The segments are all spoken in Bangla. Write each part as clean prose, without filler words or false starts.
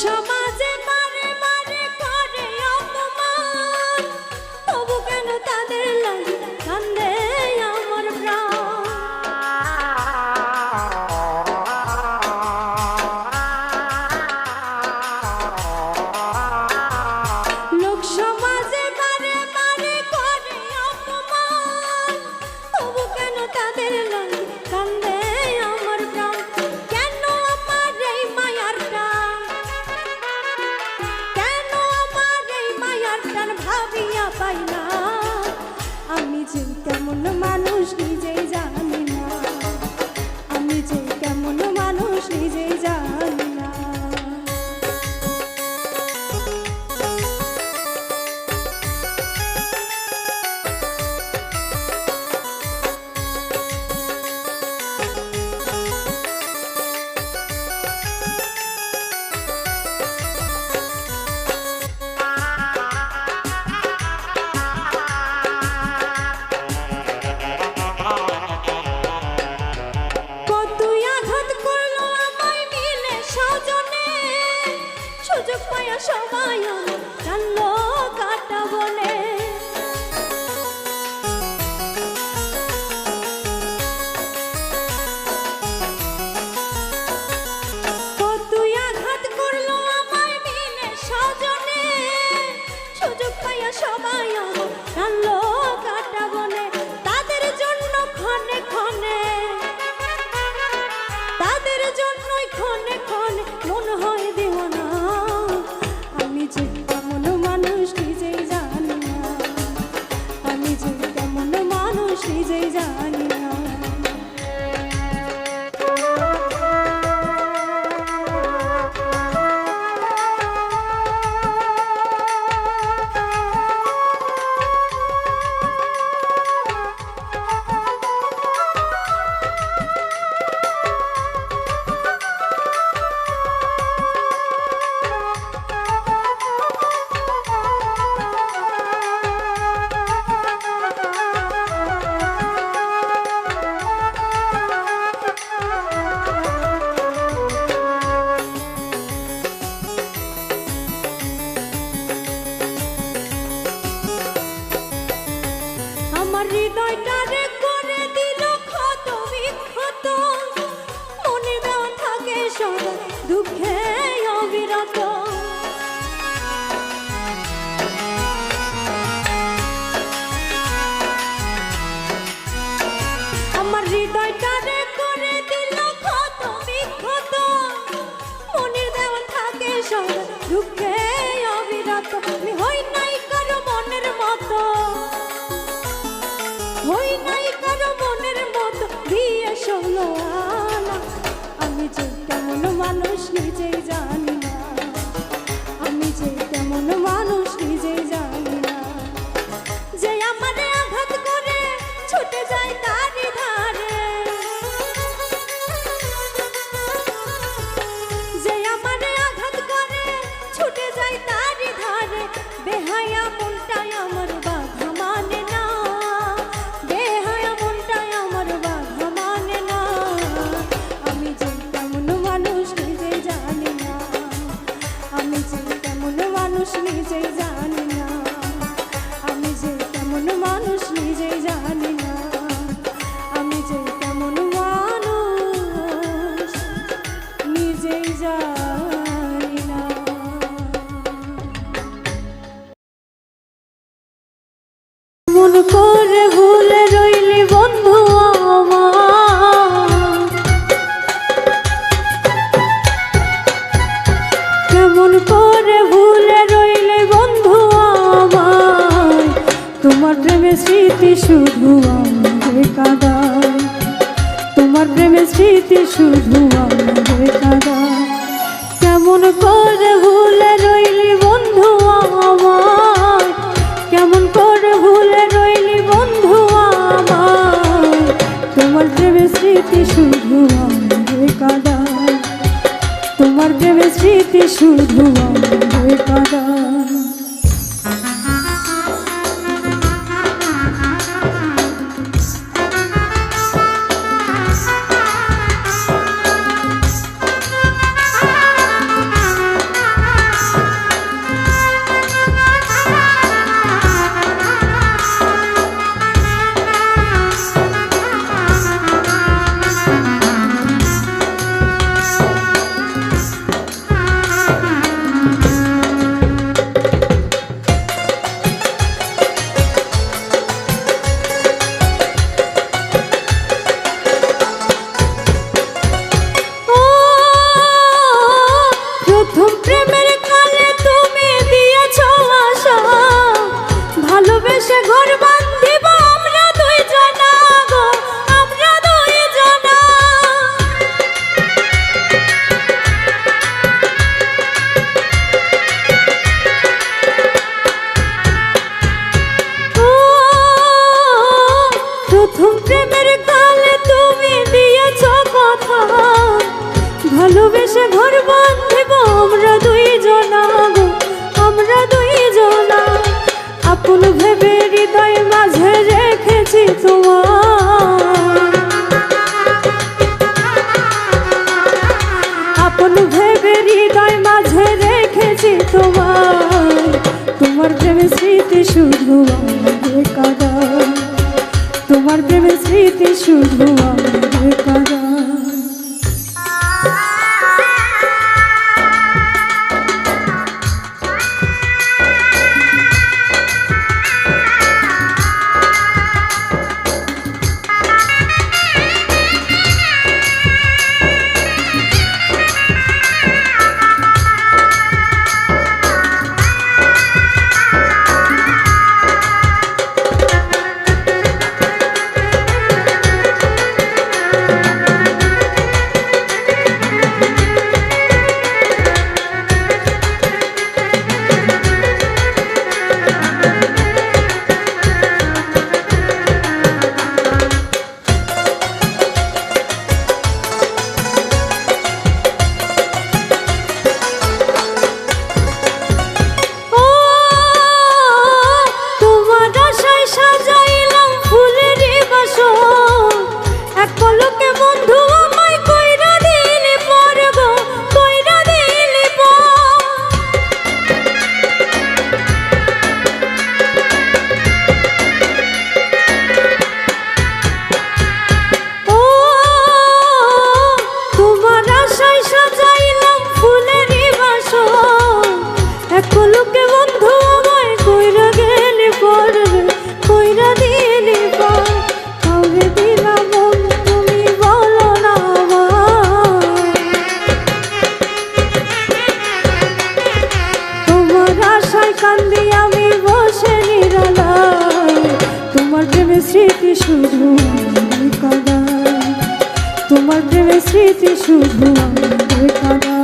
সমাজে বারে বারে করে অপমান, তবু কেন তাদের লাগে কান্দে আমার প্রাণ। লোক সমাজে বারে বারে করে অপমান, তবু কেন তাদের লাগে কান্দে আমার প্রাণ। কেন আমার এই মায়ার টান, কেন আমার এই মায়ার টান ভাবিয়া পাই না। আমি যে কেমন মানুষ নিজেই জানি না, আমি যে কেমন মানুষ নিজেই জানি না। কতই আঘাত করলো আমায় মিলে স্বজনে, সুযোগ পায়া সবাই আমার কান্লো কাটা বলে। কতই আঘাত করলো আমায় মিলে স্বজনে, সুযোগ পায়া সবাই আমার কান্লো কাটা বলে। তাদের জন্য ক্ষণে ক্ষণে, তাদের জন্যই ক্ষণে ক্ষণে মন হয় দিওয়ানা। আমি যে কেমন মানুষ নিজেই জানি না, আমি যে কেমন মানুষ নিজেই জানি না। আমার হৃদয়টারে করে দিল ক্ষত বিক্ষত, মনে দেওয়া থাকে সদা দুঃখে অবিরত। আমার হৃদয়টারে করে দিল ক্ষত বিক্ষত, মনে দেওয়া থাকে সদা দুঃখে অবিরত। আমি হই নাই কারো মনের মতো, হই নাই কারো মনের মতো দিয়ে ষোলো আনা। আমি যে কেমন মানুষ নিজেই জানি না, আমি যে কেমন মানুষ নিজেই জানি না। যে আমারে আঘাত করে ছুটে যায় তারই ধারে, যে আমারে আঘাত করে ছুটে যায় তারই ধারে। বেহায়া মনটাই আমার বাধা মানে না, বেহায়া মনটাই আমার বাধা মানে না। আমি যে কেমন মানুষ নিজেই জানি না, আমি যে কেমন মানুষ নিজেই জানি না, আমি যে কেমন মানুষ নিজেই জানি না, আমি যে কেমন মানুষ নিজেই জানি না। মন করে ভুলে রইলি বন্ধু আমার, কেমন করে ভুলে রইলি বন্ধু আমার। তোমার প্রেমের স্মৃতি শুধু আমাকে কাঁদায়, তোমার প্রেমের স্মৃতি শুধু আমাকে কাঁদায়। কেমন করে ভুলে রইলি বন্ধু আমার, কেমন করে ভুলে রইলি বন্ধু আমার। তোমার প্রেমের স্মৃতি শুধু আমাকে কাঁদায়, তোমার প্রেমের স্মৃতি শুধু আমাকে কাঁদায়। প্রেমের কালে তুমি দিয়েছ আশা, ভালোবেসে ঘর বাঁধিব আমরা দুই জনা গো, আমরা দুই জনা। প্রথম প্রেমের কালে তুমি দিয়েছ কথা, ভালোবেসে ঘর বাঁধিব আমরা দুই জনা গো, আমরা দুই জনা। আপন ভেবে হৃদয় মাঝে রেখেছি তোমার, আপন ভেবে হৃদয় মাঝে রেখেছি তোমার। তোমার প্রেমের স্মৃতি শুধু আমাদের কাঁদা, তোমার প্রেমের স্মৃতি শুধু আমাদের কাঁদা। কান্দি আমি বসে নিরালায়, তোমার প্রেমের স্মৃতি শুধু আমাদের কাঁদা, তোমার প্রেমের স্মৃতি শুধু আমাদের কাঁদা।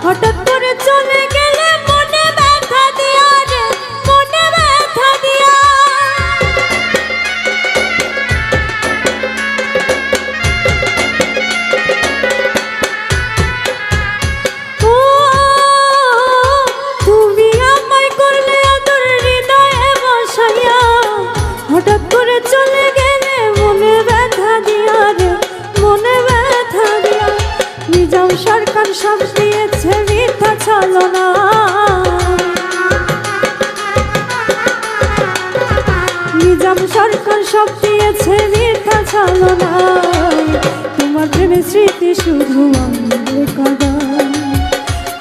হঠাৎ করে চলে গেলে মনে ব্যথা দিয়া রে, মনে ব্যথা দিয়া। ও তুমি আমায় করলে আদর হৃদয়ে বসাইয়া, হঠাৎ করে চলে গেলে মনে ব্যথা দিয়া রে, মনে ব্যথা দিয়া। নিজাম সরকার সব দিয়েছে মিথ্যা ছলনা, নিজাম সরকার সব দিয়েছে মিথ্যা ছলনা। তোমার প্রেমের স্মৃতি শুধু আমাদের কাঁদা,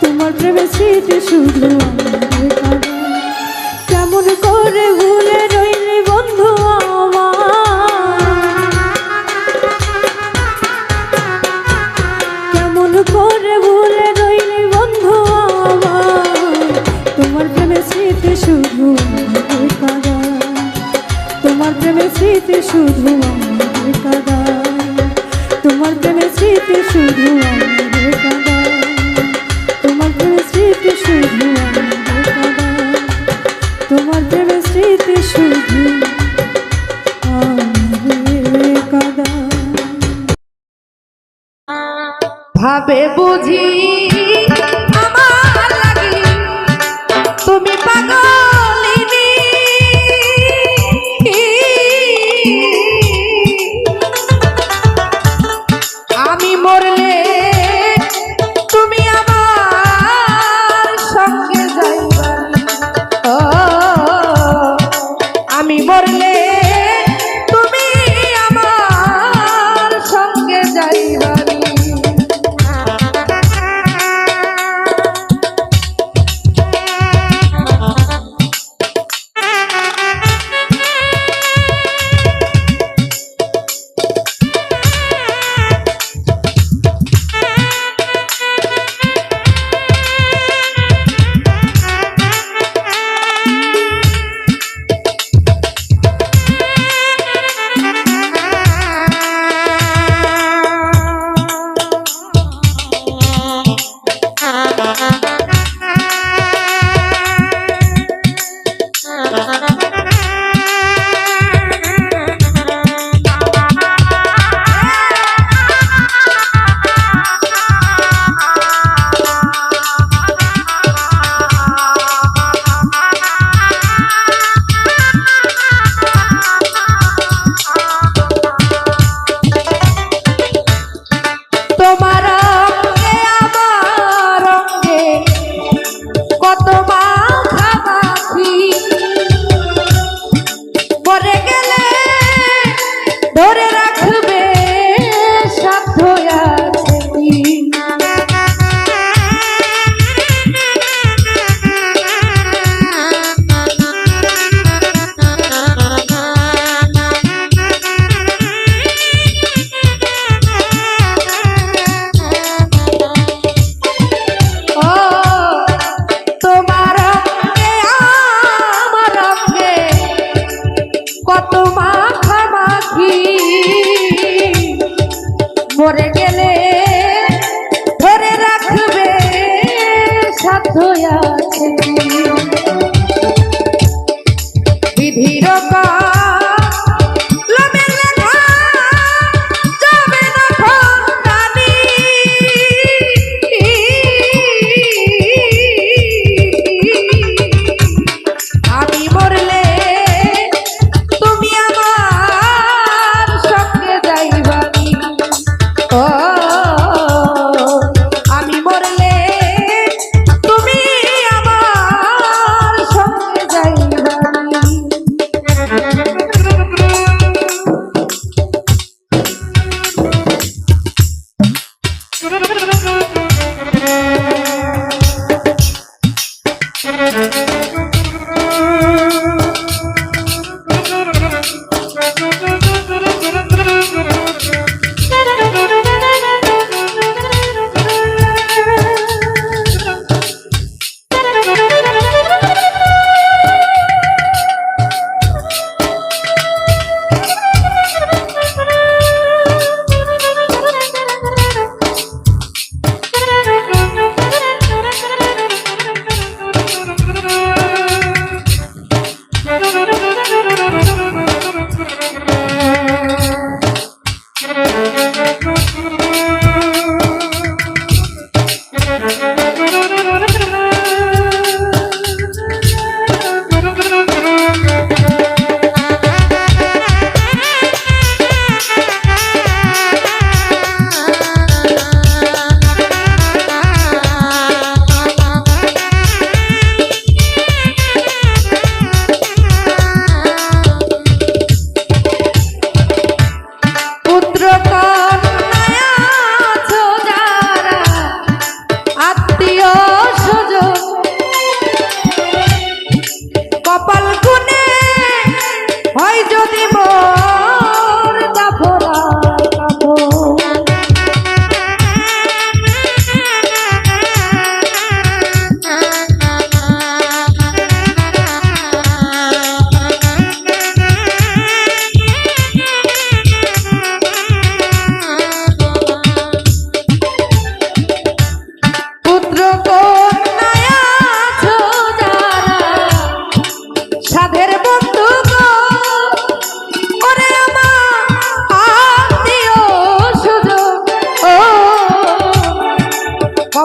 তোমার প্রেমের স্মৃতি শুধু আমাদের কাঁদা। কেমন করে ভুলে রইলি বন্ধু আমার, কেমন করে ভুলে রইলি বন্ধু আমার। তোমার প্রেমের স্মৃতি শুধু আমাদের কাঁদা, তোমার প্রেমের স্মৃতি শুধু আমাদের কাঁদায়, তোমার প্রেমের স্মৃতি শুধু আমাদের কাঁদায়, তোমার প্রেমের স্মৃতি শুধু আমাদের কাঁদায়, তোমার প্রেমের স্মৃতি শুধু আমাদের কাঁদায়। ভাবে বুঝি আমার লাগি তুমি পাগলিনী, আমি মরলে তুমি আমার সঙ্গে যাইবা, ও আমি মরলে তুমি আমার সঙ্গে যাইবা। মরে গেলে ধরে রাখবে সাধ্য আছে বিধির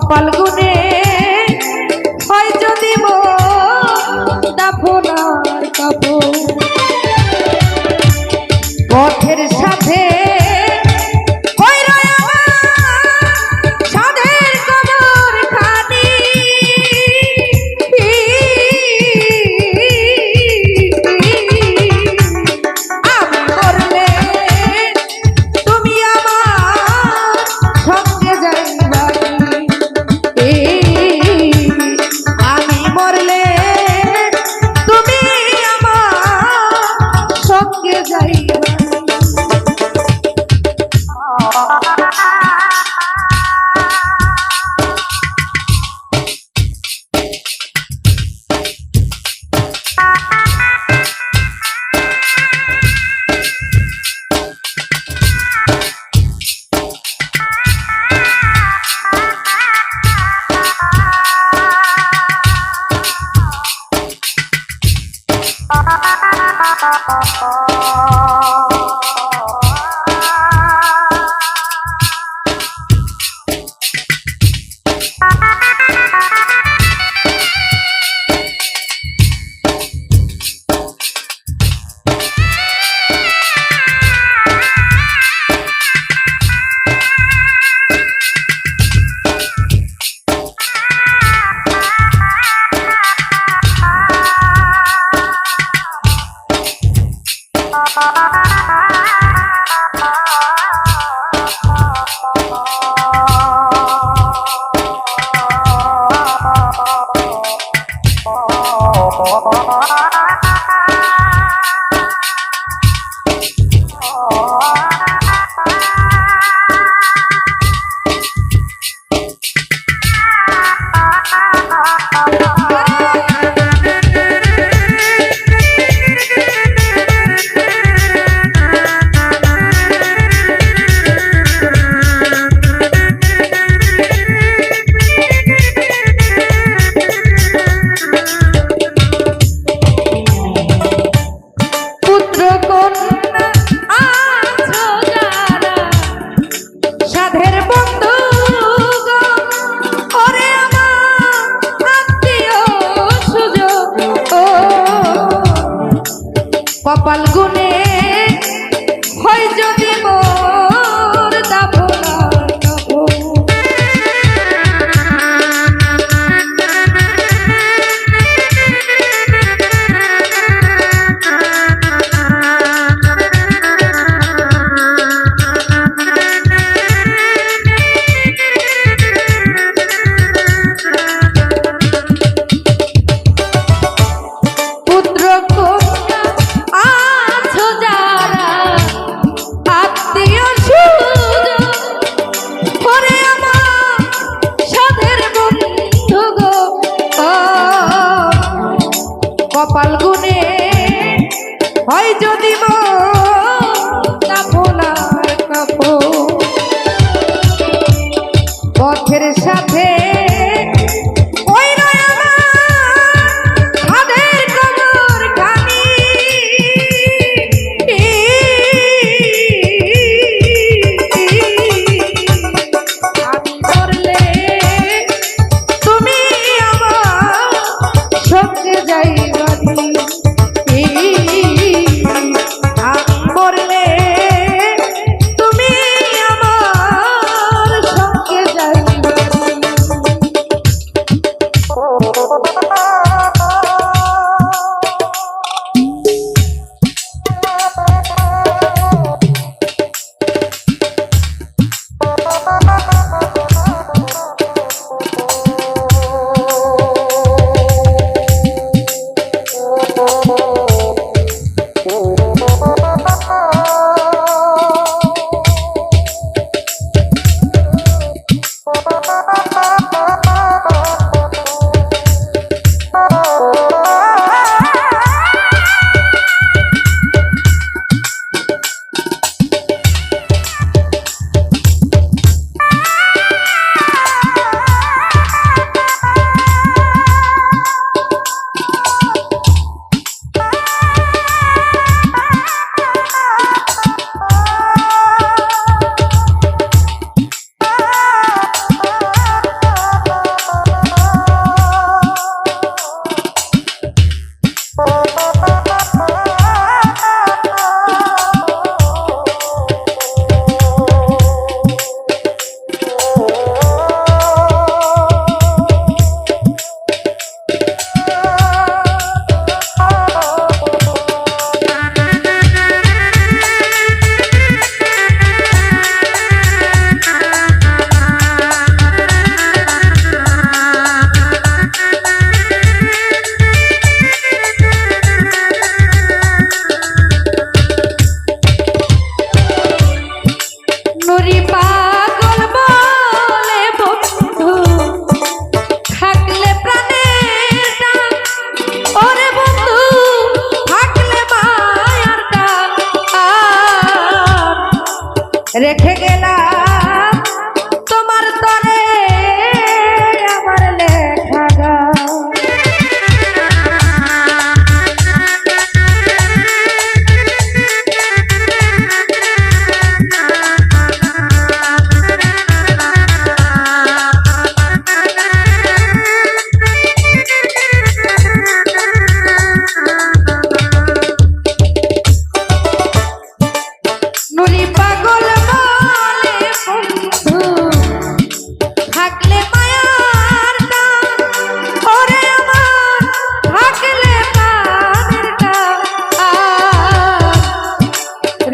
কপাল গুনে হয় যদি দাফনার কাপড় পথের সাথে কপাল গুনে হয় যদি দাফনার কাপড় কপাল গুনে হয় যদি দাফনার কাপড় পথের সাথে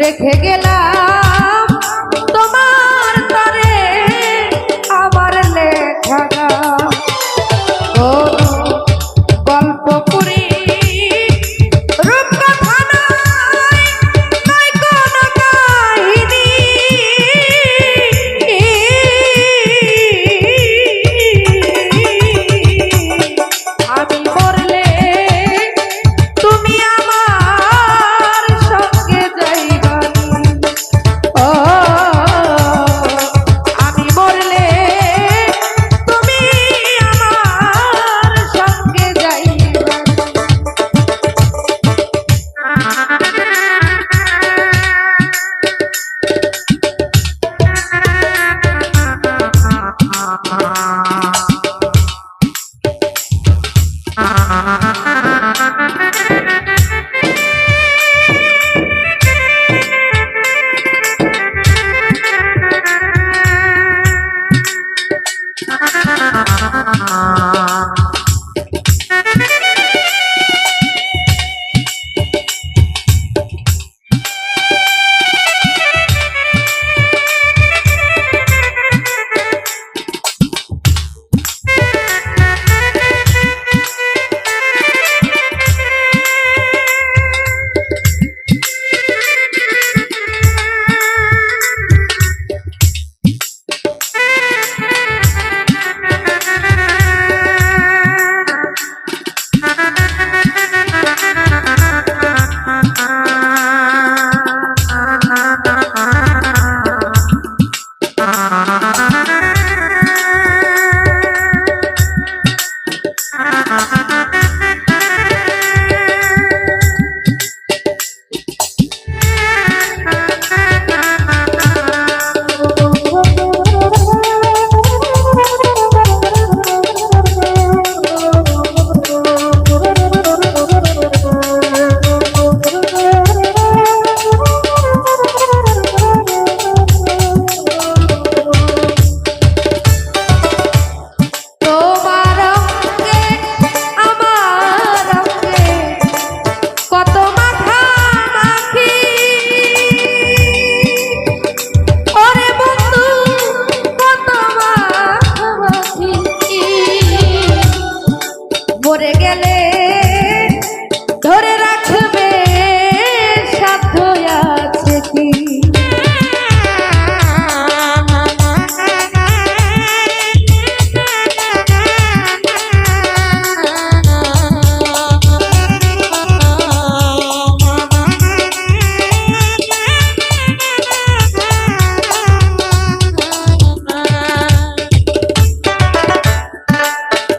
রেখে গেলাম তোমার তরে আমার লেখা গান। ও গল্প করি রূপকথা নয়, নয় কোনো কাহিনী। আমি মরলে তুমি আমার সঙ্গে যাইবানি। ও আমি মরলে তুমি আমার সঙ্গে যাইবানি। মরে গেলে ধরে রাখবে সাধ্য আছে কি?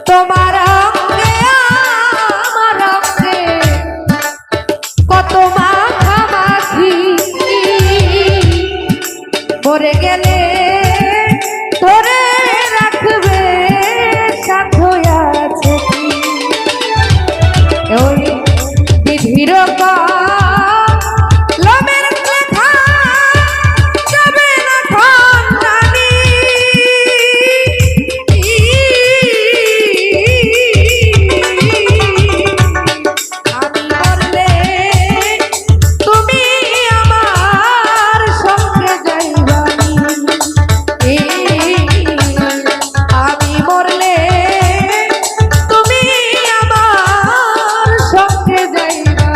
তোমার অঙ্গে আমার অঙ্গে কত মাখামাখি, মরে গেলে ধরে রাখবে সাধ্য আছে কি? ওই বিধির কলমের লেখা যাবে না খণ্ডানি। আমি মরলে তুমি আমার সঙ্গে যাইবানি। আমি মরলে তুমি আমার সঙ্গে যাইবা।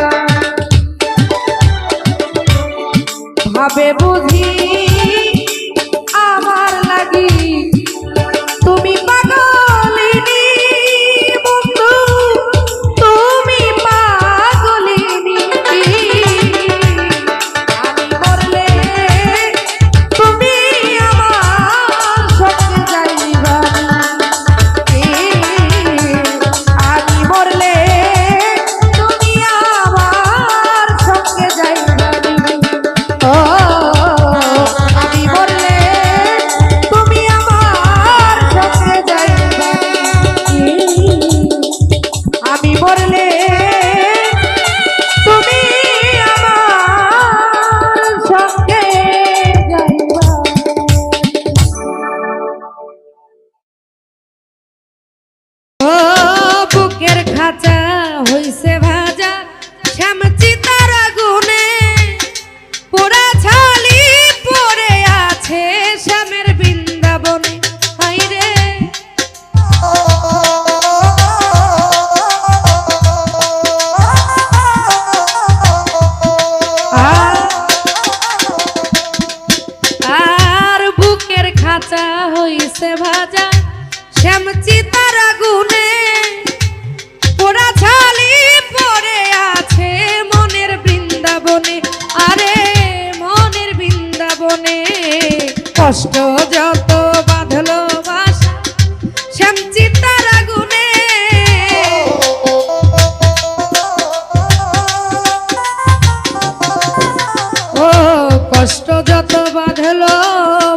ভাবে বুঝি আমার লাগি তুমি পাগলিনী বন্ধু, তুমি পাগলিনী। আমি মরলে তুমি আমার সঙ্গে যাইবা। আমি মরলে তুমি আমার সঙ্গে যাইবা। ও কষ্ট যত বাঁধলো বাসা শ্যাম চিতার আগুনে ও কষ্ট যত বাঁধলো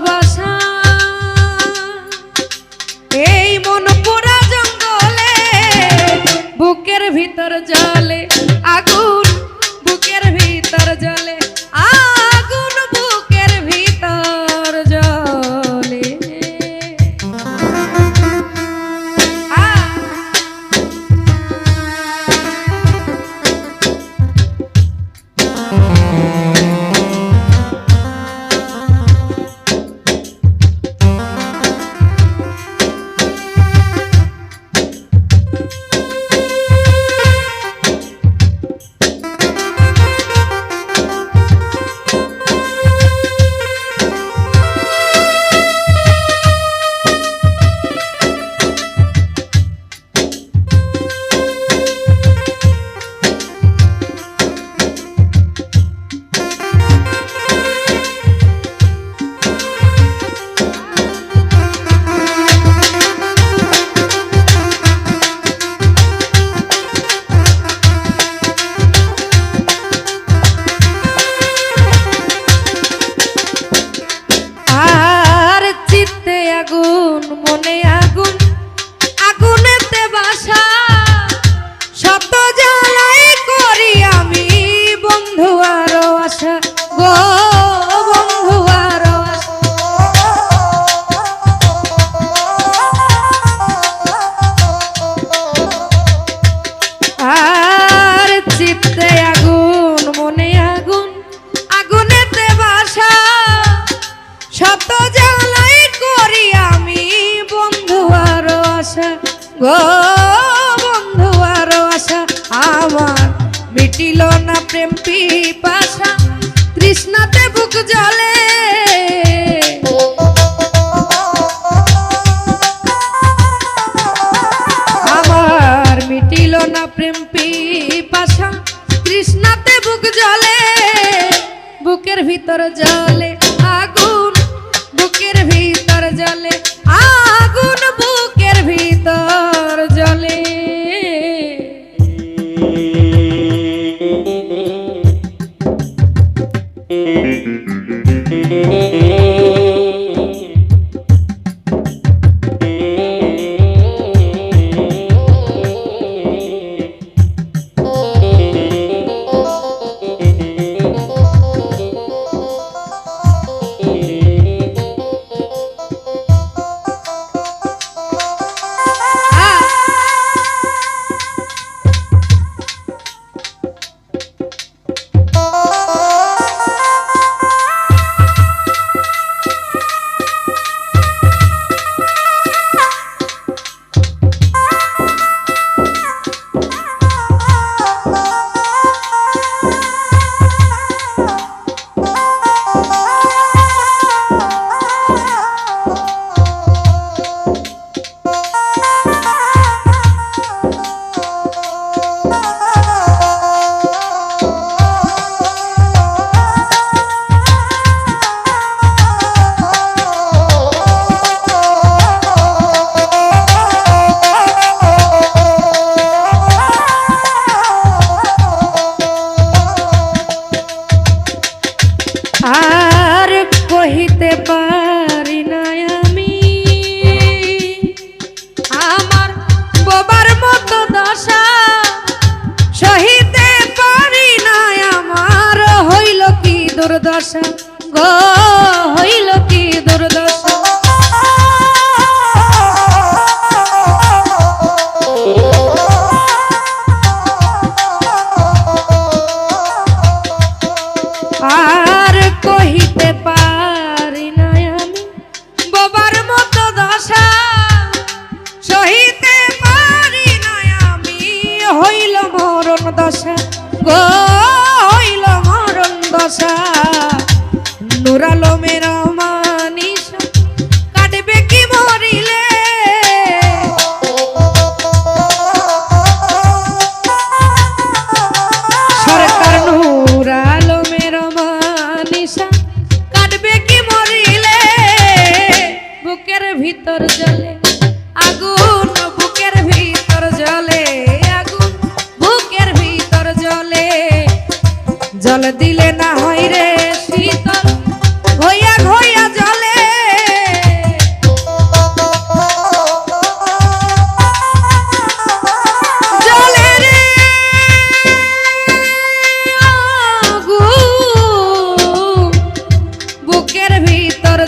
বাসা এই মন পোড়া জঙ্গলে বুকের ভিতর জলে আগুন বুকের ভিতর জলে আগুন বুকের ভিতর জলে আগুন মনে আগুন আগুনেতে বাসা শত জ্বালাই করি আমি বন্ধু আরো আশা গো বন্ধু আরো আর চিত্তে আগুন মনে আগুন আগুনেতে বাসা শত জ্বালাই করি আমি বন্ধু আরো আশা গো বন্ধু আরো আশা আমার মিটিল না প্রেম পিপাসা তৃষ্ণাতে বুক জ্বলে আমার মিটিল না প্রেম পিপাসা তৃষ্ণাতে বুক জ্বলে বুকের ভিতর জ্বলে আগুন বুকের ভিতর জ্বলে আগুন বুকের ভিতর জ্বলে আর কহিতে পারি না আমি আমার বোবার মতো দশা সহিতে পারি না আমার হইল কি দুর্দশা গো হইল কি দুর্দশা আর কহিতে পারি না আমি বোবার মতো দশা সহিতে পারি না আমি হইল মরণ দশা গো হইল মরণ দশা নূর আলমের মানিসা কাটবে কি মরিলে সরকার নূর আলমের মানিসা কাটবে কি মরিলে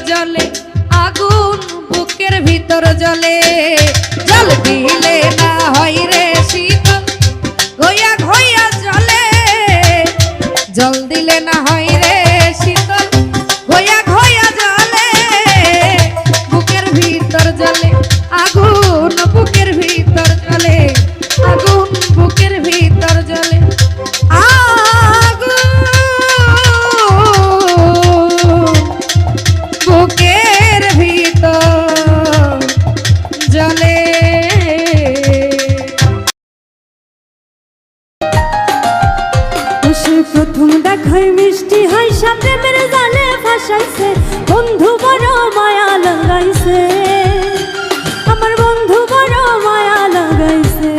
জলে আগুন বুকের ভিতর জলে জল দিলে না হয় রে শীতল গয়া ঘয়া জলে জল দিলে না হয় রে শীতল গয়া ঘয়া জলে বুকের ভিতর জলে আগুন বুকের ভিতর জলে আগুন বুকের ভিতর জলে বুকের ভিতর জলে সে প্রথম দেখায় মিষ্টি হয় সামনে মেরে জালে ভাসাইছে বন্ধু বড় মায়া লাগাইছে আমার বন্ধু বড় মায়া লাগাইছে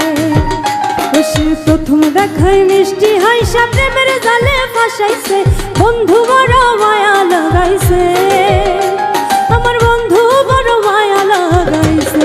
সে প্রথম দেখায় মিষ্টি হয় সামনে মেরে জালে ভাসাইছে বন্ধু বড় মায়া লাগাইছে আমার বন্ধু বড় মায়া লাগাইছে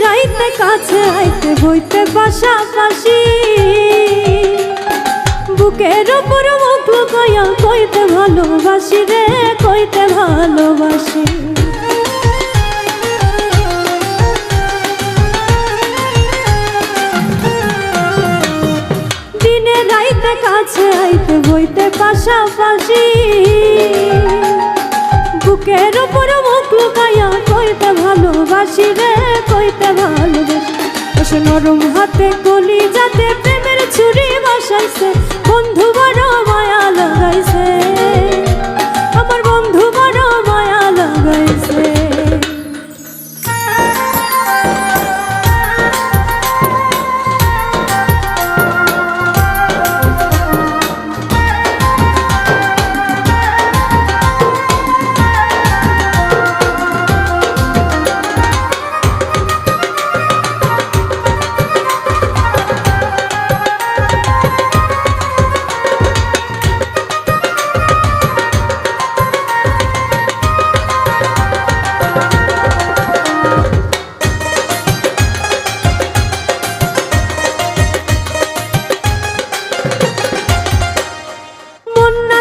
রাইতে কাছে আইতে বইতে পাশাপাশি বুকের উপর মুখ লুকাইয়া কইতে ভালোবাসি রে কইতে ভালোবাসি দিনে রাইতে কাছে আইতে বইতে পাশাপাশি বুকের উপর মুখ লুকাইয়া কইতে ভালোবাসি রে কইতে ভালোবাসি সে নরম হাতে কলি যাতে প্রেমের ছুরি বসাইছে বন্ধু বড় মায়া লাগাইছে আমার বন্ধু বড় মায়া লাগাইছে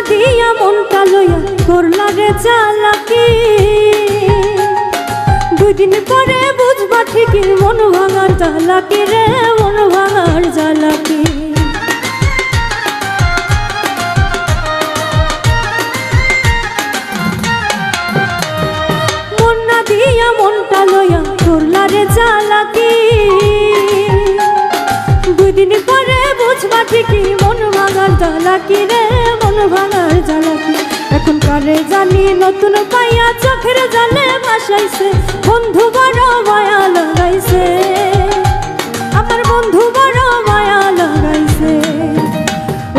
দিয়া মনটা লইয়া করলা রে চালাকি দুই দিন পরে বুঝবা ঠিকই মন ভাঙার জ্বালাকি রে মন ভাঙার জ্বালাকি মন্না দিয়া মনটা লইয়া করলা রে চালাকি দুই দিন পরে বুঝবা ঠিকই মন ভাঙার জ্বালাকি রে মন ভাঙার জ্বালাকি এখন কারে জানি নতুন পাইয়া চোখের জালে ভাসাইছে বন্ধু বড় মায়া লাগাইছে আমার বন্ধু বড় মায়া লাগাইছে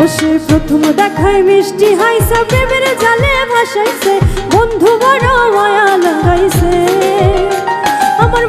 ও সে প্রথম দেখায় মিষ্টি হাইসা প্রেমের জালে ভাসাইছে বন্ধু বড় মায়া লাগাইছে আমার